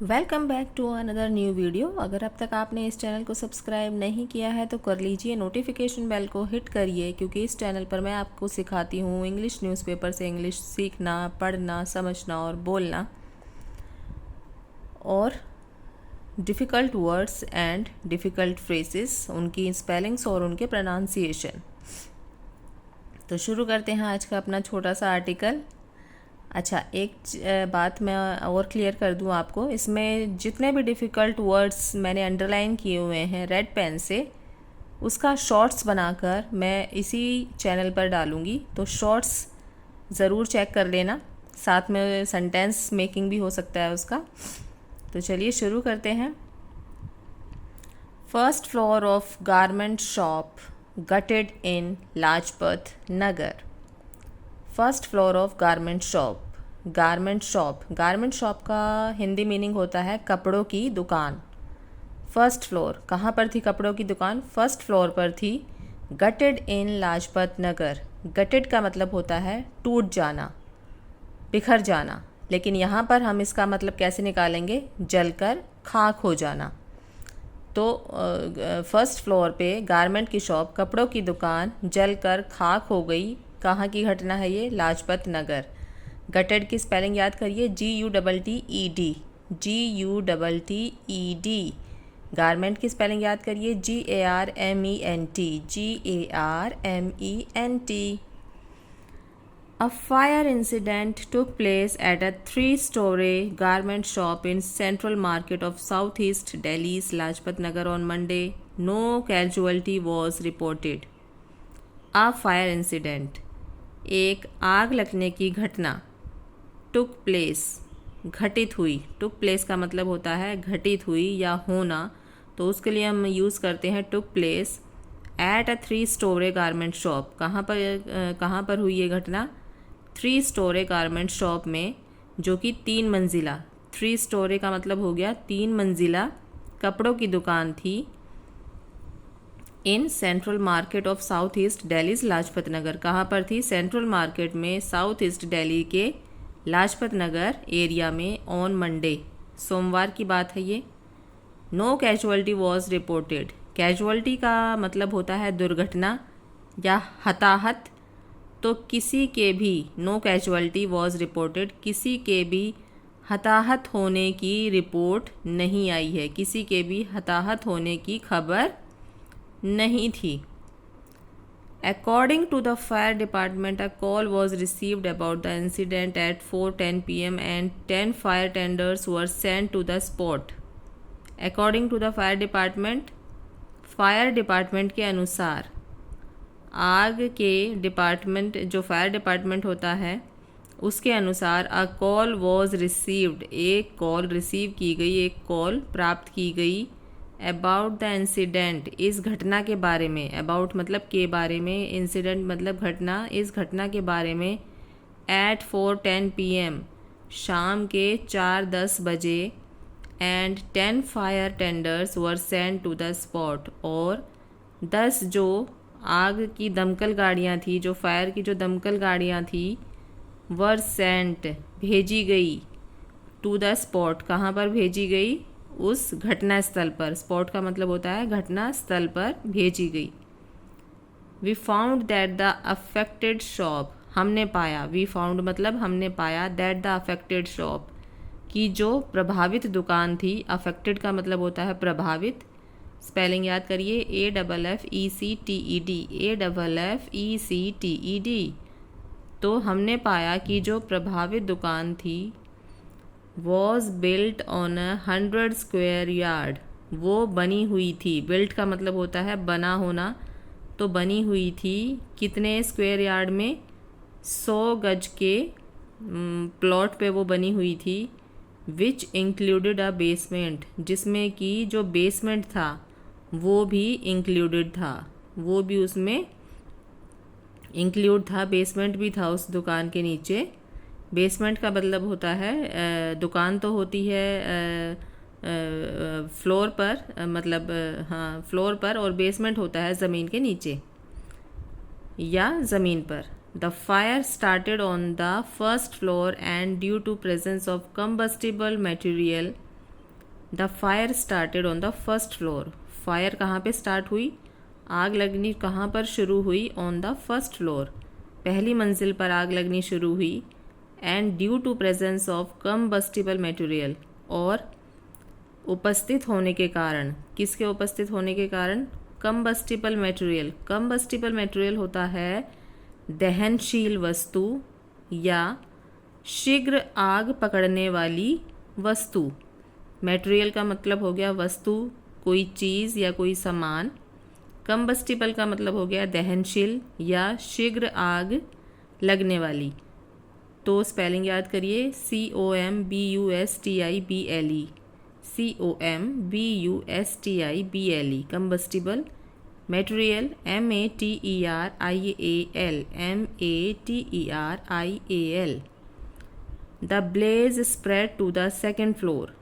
Welcome back to another new video. अगर अब तक आपने इस चैनल को सब्सक्राइब नहीं किया है तो कर लीजिए, नोटिफिकेशन बेल को हिट करिए, क्योंकि इस चैनल पर मैं आपको सिखाती हूँ इंग्लिश न्यूज़पेपर से इंग्लिश सीखना, पढ़ना, समझना और बोलना, और difficult words and difficult phrases, उनकी स्पेलिंग्स और उनके प्रोनाउंसिएशन। तो शुरू करते हैं आज का अपना छोटा सा आर्टिकल। अच्छा, एक बात मैं और क्लियर कर दूं आपको, इसमें जितने भी डिफ़िकल्ट वर्ड्स मैंने अंडरलाइन किए हुए हैं रेड पेन से, उसका शॉर्ट्स बनाकर मैं इसी चैनल पर डालूंगी, तो शॉर्ट्स ज़रूर चेक कर लेना। साथ में सेंटेंस मेकिंग भी हो सकता है उसका। तो चलिए शुरू करते हैं। First floor of garment shop gated in Lajpat Nagar. First floor of garment shop. Garment shop, garment shop का हिंदी मीनिंग होता है कपड़ों की दुकान। फर्स्ट फ्लोर, कहाँ पर थी कपड़ों की दुकान? फर्स्ट फ्लोर पर थी। गटेड इन लाजपत नगर। गटेड का मतलब होता है टूट जाना, बिखर जाना, लेकिन यहाँ पर हम इसका मतलब कैसे निकालेंगे? जलकर खाक हो जाना। तो फर्स्ट फ्लोर पे गारमेंट की शॉप, कपड़ों की दुकान जलकर खाक हो गई। कहाँ की घटना है ये? लाजपत नगर। गटेड की स्पेलिंग याद करिए, GUTTED, GUTTED। गारमेंट की स्पेलिंग याद करिए, GARMENT, GARMENT। A fire incident took place at a three-story garment shop in Central Market of Southeast Delhi's Lajpat Nagar on Monday. No casualty was reported. A fire incident, एक आग लगने की घटना। took place, घटित हुई। took place का मतलब होता है घटित हुई या होना, तो उसके लिए हम यूज़ करते हैं took place at a three-story garment shop। कहाँ पर हुई ये घटना? 3 स्टोरी गारमेंट शॉप में, जो कि 3 मंजिला, 3 स्टोरी का मतलब हो गया 3 मंजिला कपड़ों की दुकान थी। In central market of south east Delhi's Lajpat Nagar. कहाँ पर थी? सेंट्रल मार्केट में साउथ ईस्ट दिल्ली के लाजपत नगर एरिया में। ऑन मंडे, सोमवार की बात है ये। No casualty was reported. Casualty का मतलब होता है दुर्घटना या हताहत। तो किसी के भी, नो कैजुअलिटी वॉज रिपोर्टेड, किसी के भी हताहत होने की रिपोर्ट नहीं आई है, किसी के भी हताहत होने की खबर नहीं थी। According to the fire department, a call was received about the incident at 4:10 p.m. and 10 fire tenders were sent to the spot. According to the fire department, fire department के अनुसार, आग के डिपार्टमेंट, जो फायर डिपार्टमेंट होता है, उसके अनुसार a call was received, एक कॉल रिसीव की गई, एक कॉल प्राप्त की गई। अबाउट द इंसिडेंट, इस घटना के बारे में। अबाउट मतलब के बारे में, इंसिडेंट मतलब घटना, इस घटना के बारे में। एट 4:10 p.m, शाम के 4:10 बजे। And 10 fire tenders were sent to the spot, और 10 जो आग की दमकल गाड़ियाँ थी, जो फायर की जो दमकल गाड़ियाँ थी, वर सेंट, भेजी गई। टू द स्पॉट, कहाँ पर भेजी गई? उस घटना स्थल पर। स्पॉट का मतलब होता है घटना स्थल पर भेजी गई। We found that the affected shop, हमने पाया। वी फाउंड मतलब हमने पाया। दैट द अफेक्टेड शॉप, की जो प्रभावित दुकान थी। अफेक्टेड का मतलब होता है प्रभावित। स्पेलिंग याद करिए, AFFECTED, AFFECTED। तो हमने पाया कि जो प्रभावित दुकान थी, was built on 100 square yard, वो बनी हुई थी। बिल्ट का मतलब होता है बना होना, तो बनी हुई थी कितने स्क्वायर यार्ड में? 100 गज के प्लॉट पे वो बनी हुई थी। विच इंक्लूडेड अ बेसमेंट, जिसमें कि जो बेसमेंट था वो भी इंक्लूडेड था, वो भी उसमें इंक्लूड था। बेसमेंट भी था उस दुकान के नीचे। बेसमेंट का मतलब होता है दुकान तो होती है फ्लोर पर, मतलब हाँ फ्लोर पर, और बेसमेंट होता है ज़मीन के नीचे या ज़मीन पर। The fire started on the first floor and due to presence of combustible material the fire started on the first floor. Fire कहाँ पे स्टार्ट हुई, आग लगनी कहाँ पर शुरू हुई, ऑन द फर्स्ट फ्लोर, पहली मंजिल पर आग लगनी शुरू हुई। And due to presence of combustible material, और उपस्थित होने के कारण, किसके उपस्थित होने के कारण, कम्बस्टिबल मटेरियल। कम्बस्टिबल मटेरियल होता है दहनशील वस्तु या शीघ्र आग पकड़ने वाली वस्तु। मटेरियल का मतलब हो गया वस्तु, कोई चीज़ या कोई सामान। कम्बस्टिबल का मतलब हो गया दहनशील या शीघ्र आग लगने वाली। तो स्पेलिंग याद करिए, COMBUSTIBLE, COMBUSTIBLE, combustible. Material MATERIAL, the blaze spread to the second floor.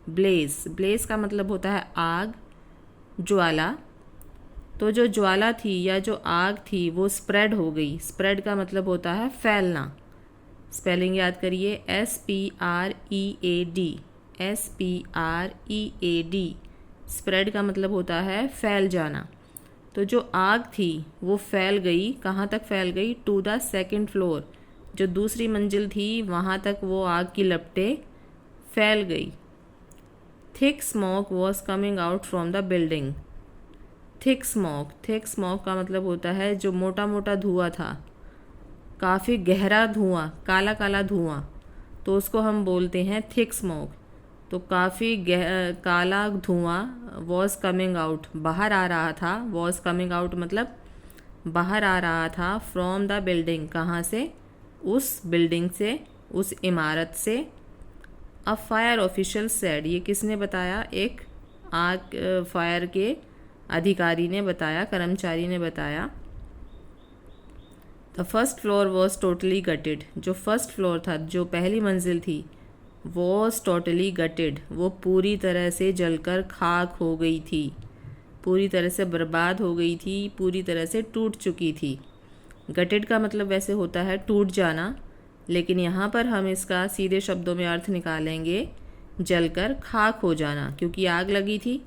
Blaze का मतलब होता है आग, ज्वाला। तो जो ज्वाला थी या जो आग थी वो स्प्रेड हो गई। स्प्रेड का मतलब होता है फैलना। स्पेलिंग याद करिए, SPREAD। स्प्रेड का मतलब होता है फैल जाना। तो जो आग थी वो फैल गई, कहाँ तक फैल गई, टू द सेकेंड फ्लोर, जो दूसरी मंजिल थी वहाँ तक वो आग की लपटें फैल गई। Thick smoke was coming out from the building. Thick smoke का मतलब होता है जो मोटा मोटा धुआं था, काफ़ी गहरा धुआं, काला काला धुआं, तो उसको हम बोलते हैं थिक स्मोक। तो काफ़ी काला धुआं वॉज कमिंग आउट, बाहर आ रहा था। वॉज कमिंग आउट मतलब बाहर आ रहा था, फ्रॉम द बिल्डिंग, कहाँ से, उस बिल्डिंग से, उस इमारत से। अ फायर ऑफिशियल सेड, ये किसने बताया, एक आग फायर के अधिकारी ने बताया, कर्मचारी ने बताया। The first floor was totally gated, जो फर्स्ट फ्लोर था, जो पहली मंजिल थी, वॉज टोटली गटेड, वो पूरी तरह से जलकर खाक हो गई थी, पूरी तरह से बर्बाद हो गई थी, पूरी तरह से टूट चुकी थी। गटेड का मतलब वैसे होता है टूट जाना, लेकिन यहाँ पर हम इसका सीधे शब्दों में अर्थ निकालेंगे, जलकर खाक हो जाना, क्योंकि आग लगी थी।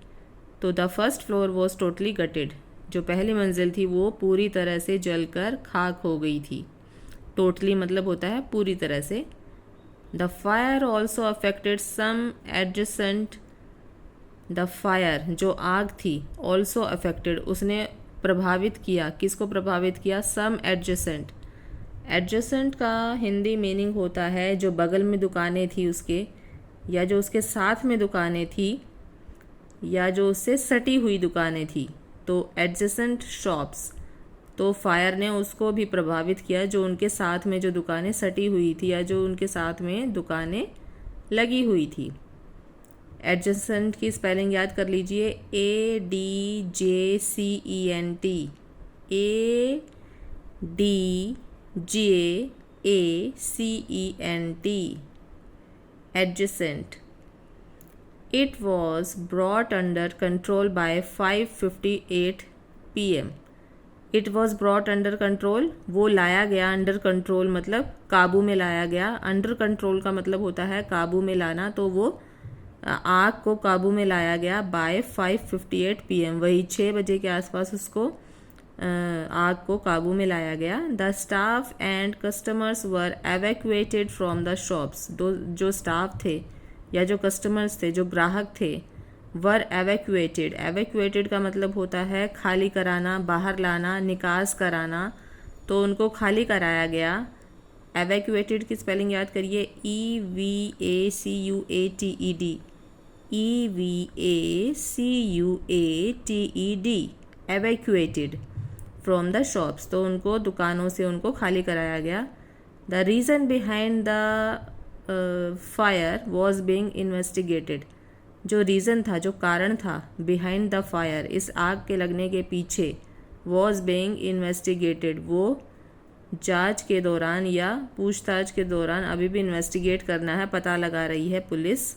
तो the first floor was totally gated, जो पहली मंजिल थी वो पूरी तरह से जलकर खाक हो गई थी। टोटली मतलब होता है पूरी तरह से। The fire also affected some adjacent, the fire जो आग थी, ऑल्सो अफेक्टेड उसने प्रभावित किया, किसको प्रभावित किया, सम एडजेसेंट। एडजेसेंट का हिंदी मीनिंग होता है जो बगल में दुकानें थी उसके, या जो उसके साथ में दुकानें थी, या जो उससे सटी हुई दुकानें थी, तो एडजेसेंट शॉप्स। तो फायर ने उसको भी प्रभावित किया जो उनके साथ में जो दुकानें सटी हुई थी या जो उनके साथ में दुकानें लगी हुई थी। एडजेसेंट की स्पेलिंग याद कर लीजिए, ADJCENT, ADJACENT, adjacent. It was brought under control by 5:58 PM. It was brought under control, वो लाया गया, under control मतलब काबू में लाया गया। under control का मतलब होता है काबू में लाना, तो वो आग को काबू में लाया गया by 5:58 PM, वही 6 बजे के आसपास उसको आग को काबू में लाया गया। The staff and customers were evacuated from the shops, जो स्टाफ थे या जो कस्टमर्स थे, जो ग्राहक थे, वर एवैक्यूएटेड। एवैक्यूएटेड का मतलब होता है खाली कराना, बाहर लाना, निकास कराना, तो उनको खाली कराया गया। एवैक्यूएटेड की स्पेलिंग याद करिए, EVACUATED, EVACUATED, evacuated from the shops, तो उनको दुकानों से उनको खाली कराया गया। The reason behind the fire was being investigated, जो रीज़न था, जो कारण था, बिहाइंड द फायर, इस आग के लगने के पीछे, वॉज बीइंग इन्वेस्टिगेटेड, वो जांच के दौरान या पूछताछ के दौरान, अभी भी इन्वेस्टिगेट करना है, पता लगा रही है police.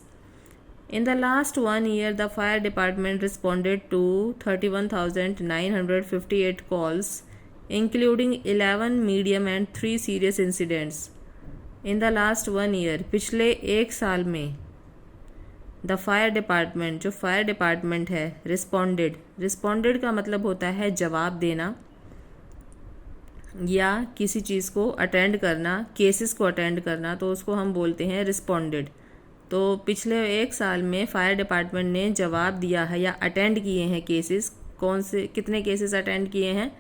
In the last 1 year, the fire department responded to 31,958 calls, including 11 medium and 3 serious incidents. In the last 1 year, पिछले एक साल में द फायर डिपार्टमेंट, जो फायर डिपार्टमेंट है, रिस्पॉन्डेड, रिस्पॉन्डेड का मतलब होता है जवाब देना या किसी चीज़ को अटेंड करना, केसेस को अटेंड करना, तो उसको हम बोलते हैं रिस्पॉन्डेड। तो पिछले 1 साल में फायर डिपार्टमेंट ने जवाब दिया है या अटेंड किए हैं केसेस। कौन से, कितने केसेस अटेंड किए हैं?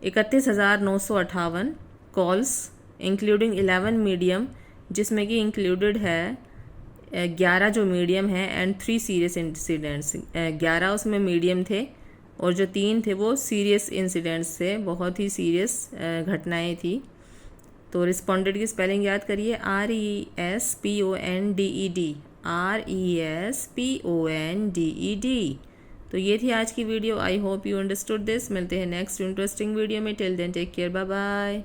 31,958 कॉल्स, इंक्लूडिंग 11 मीडियम, जिसमें कि इंक्लूडेड है 11 जो मीडियम है एंड 3 सीरियस इंसिडेंट्स। 11 उसमें मीडियम थे और जो 3 थे वो सीरियस इंसिडेंट्स थे, बहुत ही सीरियस घटनाएं थी। तो रिस्पॉन्डेड की स्पेलिंग याद करिए, RESPONDED, RESPONDED। तो ये थी आज की video. I hope you understood this. मिलते हैं नेक्स्ट इंटरेस्टिंग वीडियो में। Till then take care, bye bye.